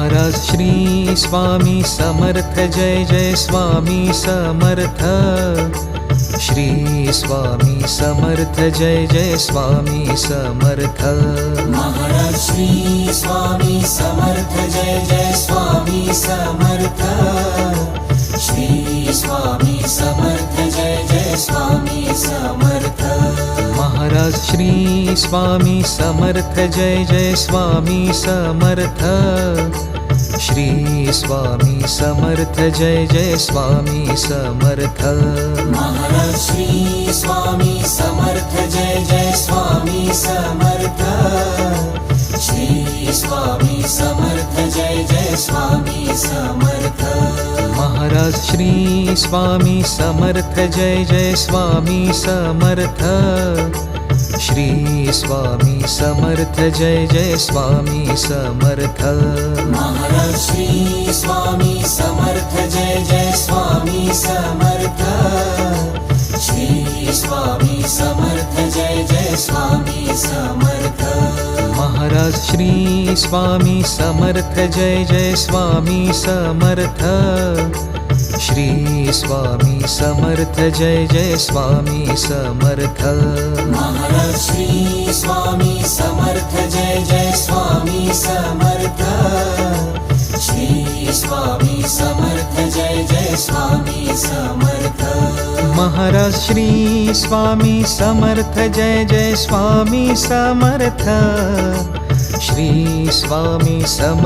Maharaj Shri Swami Samarth Jai Jai Swami Samarth. Shri Swami Samarth Jai Jai Swami Samarth. Maharaj Shri Swami Samarth Jai Jai Swami Samarth. Shri Swami Samarth Jai Jai Swami Samarth. Maharaj Shri Swami Samarth Jai Jai Swami Samarth. Shri Swami Samarth Jai Jai Swami Samarth. Maharaj Shri Swami Samarth Jai Jai Swami Samarth. Shri Swami Samarth Jai Jai Swami Samarth. Maharaj Shri Swami Samarth Jai Jai Swami Samarth. Shri Swami Samarth Jai Jai Swami Samarth. Maharaj Shri Swami Samarth Jai Jai Swami Samarth. Shri Swami Samarth Jai Jai Swami Samarth. Maharaj Shri Swami Samarth Jai Jai Swami Samarth. Shri Swami Samarth Jai Jai Swami Samarth. Maharaj Shri Swami Samarth Jai Jai Swami Samarth. Shri Swami Samarth Jai Jai Swami Samarth. Maharaj Shri Swami Samarth Jai Jai Swami Samarth. Shri Swami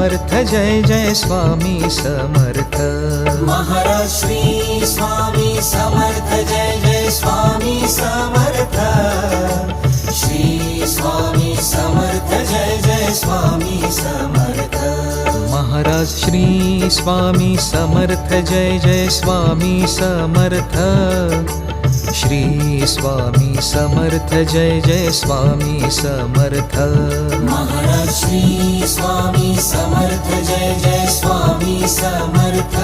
Samarth Jai Jai Swami Samarth. Maharaj Shri Swami Samarth Jai Jai Swami Samarth. Shri Swami Samarth Jai Jai Swami Samarth. Maharaj Shri Swami Samarth Jai Jai Swami Samarth. Shri Swami Samarth Jai Jai Swami Samarth. Maharaj Shri Swami Samarth Jai Jai Swami Samarth.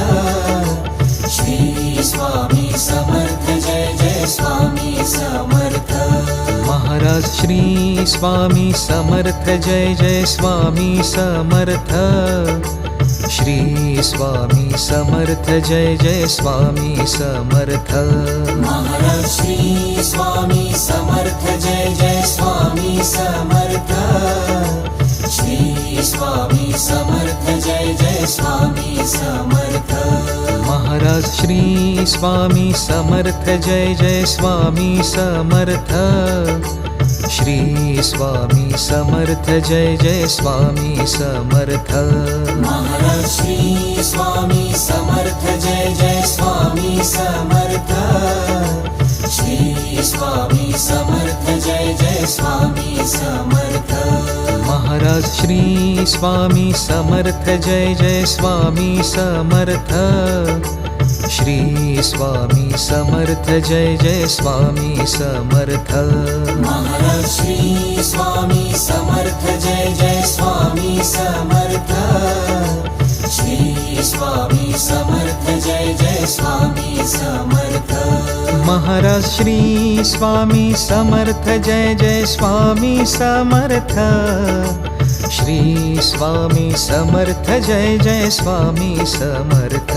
Shri Swami Samarth Jai Jai Swami Samarth. Maharaj Shri Swami Samarth Jai Jai Swami Samarth. Shri Swami Samarth Jai Jai Swami Samarth. Maharaj Shri Swami Samarth Jai Jai Swami Samarth. Shri Swami Samarth Jai Jai Swami Samarth. Maharaj Shri Swami Samarth Jai Jai Swami Samarth. Shri Swami Samarth Jai Jai Swami Samarth. Maharaj Shri Swami Samarth Jai Jai Swami Samarth. Shri Swami Samarth Jai Jai Swami Samarth. Maharaj Shri Swami Samarth Jai Jai Swami Samarth. Shri Swami Samarth Jai Jai Swami Samarth. Maharaj Shri Swami Samarth Jai Jai Swami Samarth. Shri Swami Samarth Jai Jai Swami Samarth. Maharaj Shri Swami Samarth Jai Jai Swami Samarth. Shri Swami Samarth Jai Jai Swami Samarth.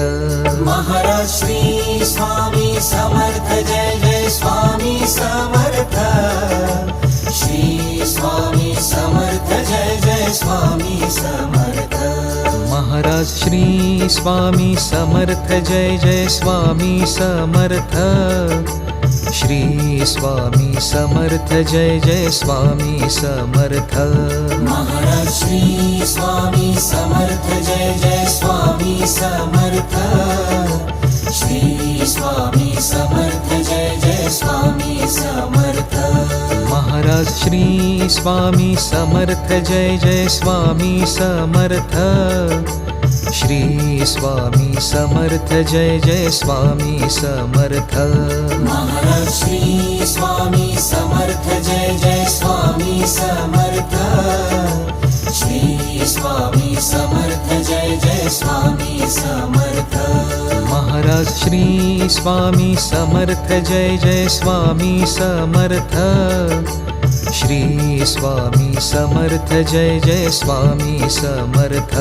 Maharaj Shri Swami Samarth Jai Jai Swami Samarth. Shri Swami Samarth Jai Jai Swami Samarth. Maharaj Shri Swami Samarth Jai Jai Swami Samarth. Shri Swami Samarth Jai Jai Swami Samarth. Maharaj Shri Swami Samarth Jai Jai Swami Samarth. Shri Swami Samarth Jai Jai Swami Samarth. Maharaj Shri Swami Samarth Jai Jai Swami Samarth. Shri Swami Samarth Jai Jai Swami Samarth. Maharaj Shri Swami Samarth Jai Jai Swami Samarth. Shri Swami Samarth Jai Jai Swami Samarth. Maharaj Shri Swami Samarth Jai Jai Swami Samarth. Shri Swami Samarth Jai Jai Swami Samarth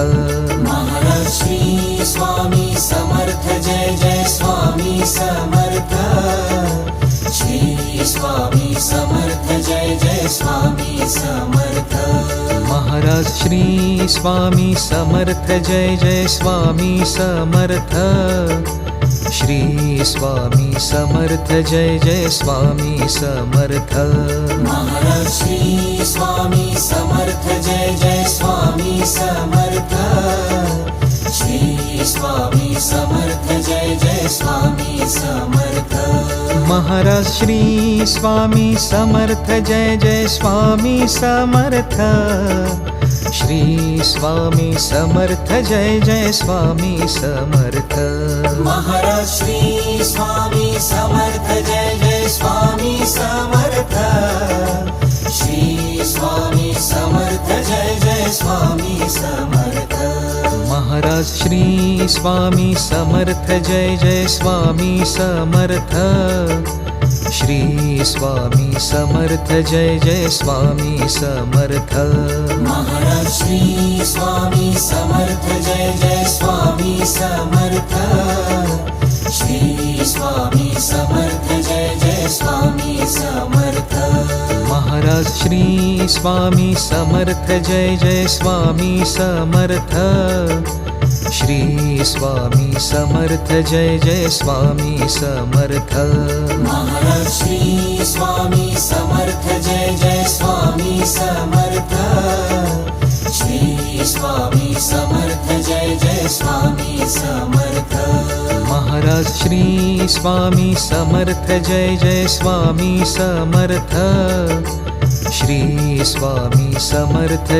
Maharaj Shri Swami Samarth Jai Jai Swami Samarth Shri Swami Samarth Jai Jai Swami Samarth Maharaj Shri Swami Samarth Jai Jai Swami Samarth Shri Swami Samarth Jai Jai Swami Samarth Maharaj Shri Swami Samarth Jai Jai Swami Samarth Shri Swami Samarth Jai Jai Swami Samarth Maharaj Shri Swami Samarth Jai Jai Swami Samarth Shri Swami Samarth Jai Jai Swami Samarth Maharaj Shri Swami Samarth Jai Jai Swami Samarth Shri Swami Samarth Jai Jai Swami Samarth Maharaj Shri Swami Samarth Jai Jai Swami Samarth Shri Swami Samarth Jai Jai Swami Samarth Maharaj Shri Swami Samarth Jai Jai Swami Samarth Shri Swami Samarth Jai Jai Swami Samarth Maharaj Shri Swami Samarth Jai Jai Swami Samarth Shri Swami Samarth Jai Jai Swami Samarth Maharaj Shri Swami Samarth Jai Jai Swami Samarth Shri Swami Samarth Jai Jai Swami Samarth Maharaj Shri Swami Samarth Jai Jai Swami Samarth Shri Swami Samarth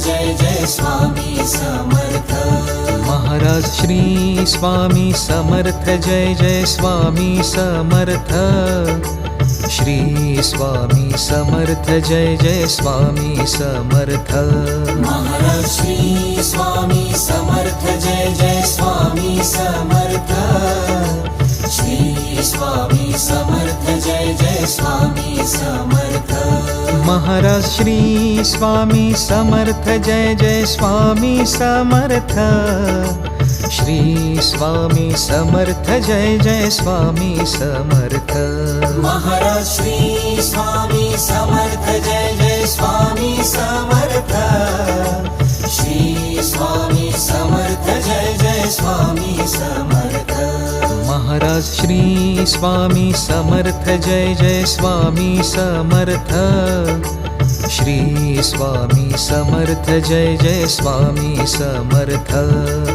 Jai Jai Swami Samarth Maharaj Shri Swami Samarth Jai Jai Swami Samarth Shri Swami Samarth Jai Jai Swami Samarth Maharaj Shri Swami Samarth Jai Jai Swami Samarth Shri Swami Samarth Jai Jai Swami Samarth Maharaj Shri Swami Samarth Jai Jai Swami Samarth Shri Swami Samarth Jai Jai Swami Samarth Maharaj Shri Swami Samarth Jai Jai Swami Samarth Shri Swami Samarth Jai Jai Swami Samarth Maharaj Shri Swami Samarth Jai Jai Swami Samarth Shri Swami Samarth Jai Jai Swami Samarth Maharaj Shri Swami Samarth Jai Jai Swami Samarth Shri Swami Samarth Jai Jai Swami Samarth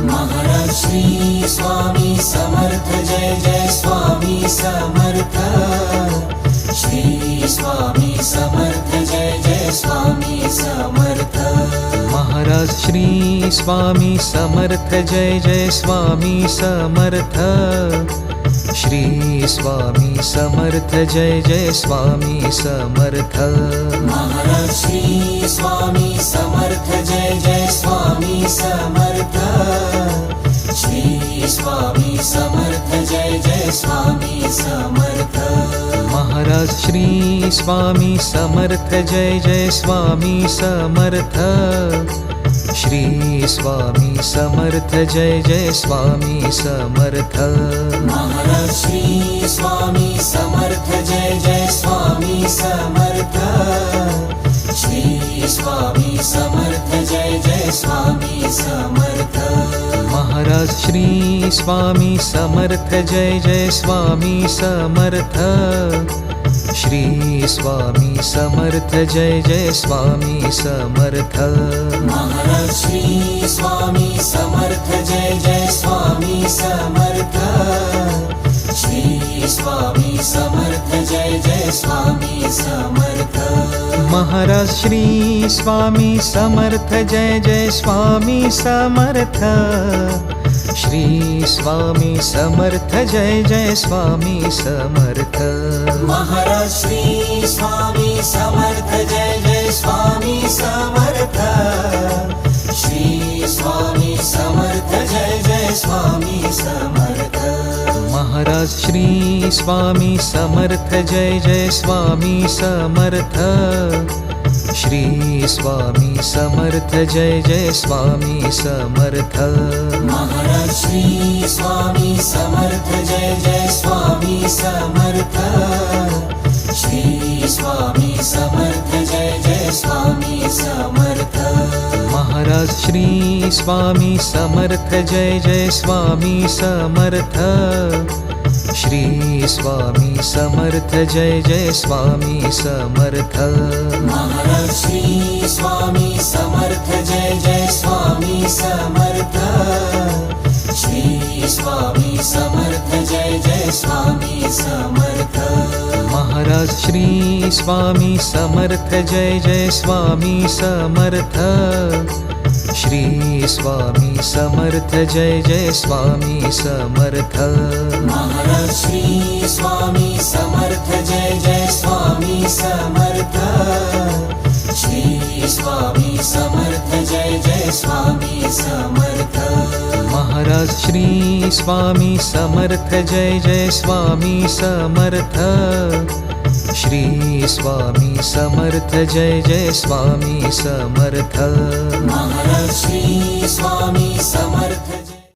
Maharaj Shri Swami Samarth Jai Jai Swami Samarth Shri Swami Samarth Jai Jai Swami Samarth Maharaj Shri Swami Samarth Jai Jai Swami Samarth Shri Swami Samarth Jai Jai Swami Samarth Maharaj Shri Swami Samarth Jai Jai Swami Samarth Shri Swami Samarth Jai Jai Swami Samarth Maharaj Shri Swami Samarth Jai Jai Swami Samarth Shri Swami Samarth Jai Jai Swami Samarth Maharaj Shri Swami Samarth Jai Jai Swami Samarth Shri Swami Samarth Jai Jai Swami Samarth Maharaj Shri Swami Samarth Jai Jai Swami Samarth Shri Swami Samarth Jai Jai Swami Samarth Maharaj Shri Swami Samarth Jai Jai Swami Samarth Shri Swami Samarth Jai Jai Swami Samarth Maharaj Shri Swami Samarth Jai Jai Swami Samarth Shri Swami Samarth Jai Jai Swami Samarth Maharaj Shri Swami Samarth Jai Jai Swami Samarth Shri Swami Samarth Jai Jai Swami Samarth Maharaj Shri Swami Samarth Jai Jai Swami Samarth Shri Swami Samarth Jai Jai Swami Samarth Maharaj Shri Swami Samarth Jai Jai Swami Samarth Shri Swami Samarth Jai Jai Swami Samarth Maharaj Shri Swami Samarth Jai Jai Swami Samarth Shri Swami Samarth Jai Jai Swami Samarth Maharaj Shri Swami Samarth Jai Jai Swami Samarth Shri Swami Samarth Jai Jai Swami Samarth Maharaj Shri Swami Samarth Jai Jai Swami Samarth Shri Swami Samarth Jai Jai Swami Samarth Maharaj Shri Swami Samarth Jai Jai Swami Samarth Shri Swami Samarth Jai Jai Swami Samarth Maharaj Shri Swami Samarth Jai Jai Swami Samarth Shri Swami Samarth Jai Jai Swami Samarth Maharaj Shri Swami Samarth